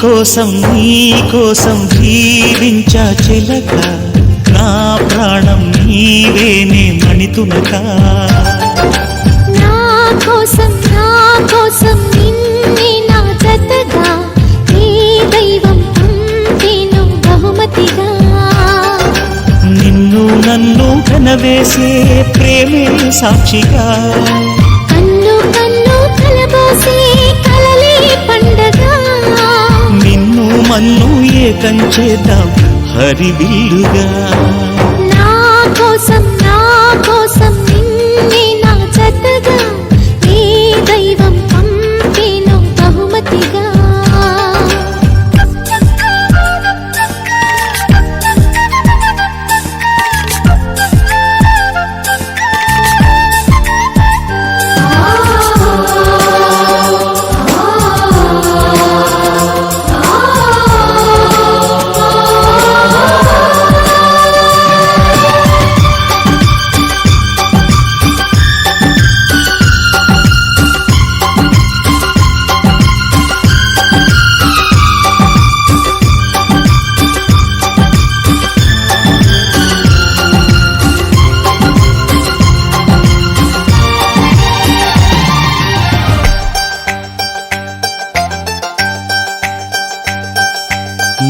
కోసం జీవించా చిలక, నా ప్రాణం నీవేనే మణితునక. నా కోసం నిన్నే నా జతగా, ఏ దైవం పంపేను బహుమతిగా. నిన్ను నన్ను కనవేసే ప్రేమే సాక్షిగా, కన్ను కలబోసే కలలే పండగ. నిన్ను మన్ను ఏకం చేద్దాం హరివిల్లుగా. నా కోసం నిన్నే నా జతగా, ఏ దైవం పంపేను బహుమతిగా.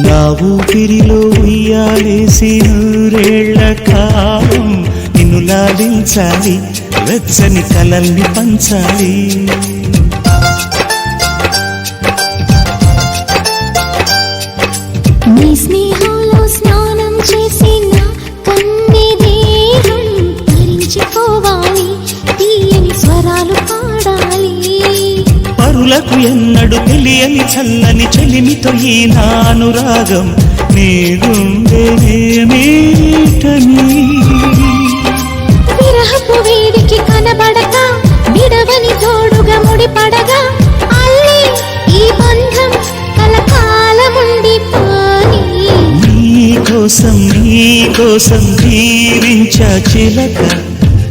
నా ఊపిరిలో ఉయ్యాలేసి నూరేళ్ల కాలం నిన్ను లాలించాలి, వెచ్చని కలల్ని పంచాలి. నీ స్నేహంలో స్నానం చేసి నా కన్నె దేహం ధరించిపోవాలి, తీయని స్వరాలు పాడాలి. పరులకు ఎన్నడు తెలియని చల్లని చెలిమితో ఈ నా అనురాగం నీ గుండెనేమేటని. విరహపు వేడికి కనబడక విడవని తోడుగా ముడిపడగా, అల్లే ఈ బంధం కలకాలముండిపోని. నీ కోసం జీవించా చిలక,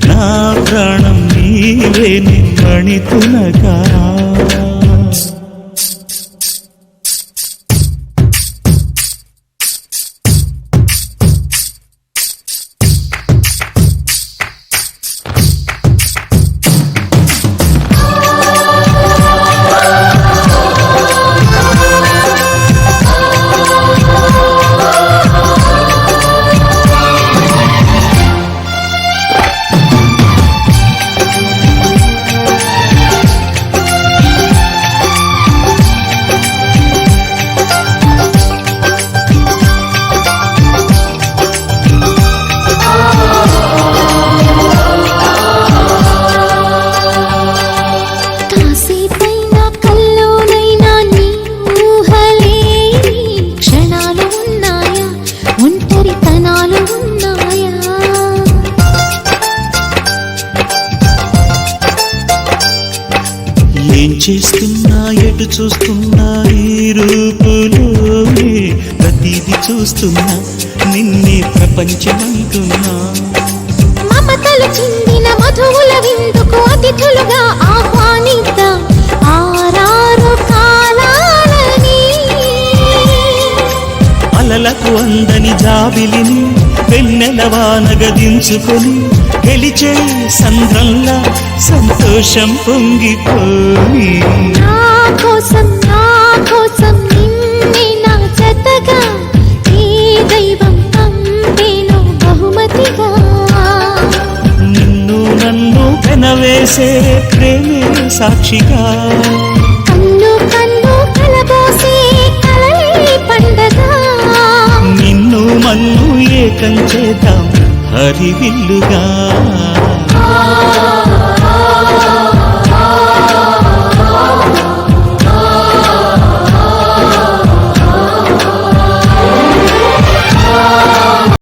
నా ప్రాణం నీవే మణితునగా. ఏం చేస్తున్నా ఎటు చూస్తున్నా ఈ రూపులోనే ప్రతిదీ చూస్తున్నా, నిన్నే ప్రపంచమంటున్నా. మమతలు చిందిన మధువుల విందుకు అతిథులుగా ఆహ్వానిద్దాం ఆరారు కాలాలని. అలలకు అందని జాబిలిని వెన్నెలవానగా దించుకొని, గెలిచే సంద్రంలా సంతోషం పొంగిపోయి. నా కోసం నిన్నే నా జతగా, ఏ దైవం పంపేను బహుమతిగా. నిన్ను నన్ను కనవేసే ప్రేమే సాక్షిగా, కన్ను కలబోసే కలలే పండగ. నిన్ను మన్ను ఏకం చేద్దాం హరివిల్లుగా.